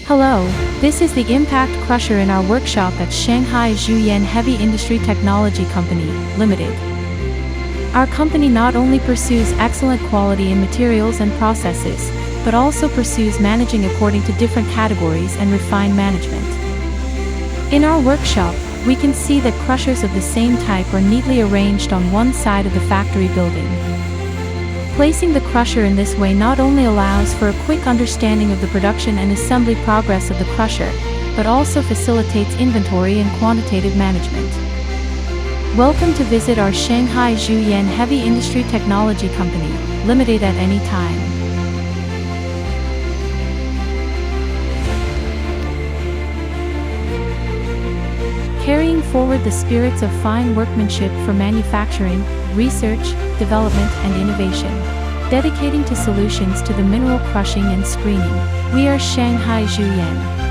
Hello, this is the Impact Crusher in our workshop at Shanghai Zhuyan Heavy Industry Technology Company, Limited. Our company not only pursues excellent quality in materials and processes, but also pursues managing according to different categories and refined management. In our workshop, we can see that crushers of the same type are neatly arranged on one side of the factory building. Placing the crusher in this way not only allows for a quick understanding of the production and assembly progress of the crusher, but also facilitates inventory and quantitative management. Welcome to visit our Shanghai Zhuyan Heavy Industry Technology Company, Limited at any time. Carrying forward the spirits of fine workmanship for manufacturing, research, development, and innovation. Dedicating to solutions to the mineral crushing and screening. We are Shanghai Zhuyan.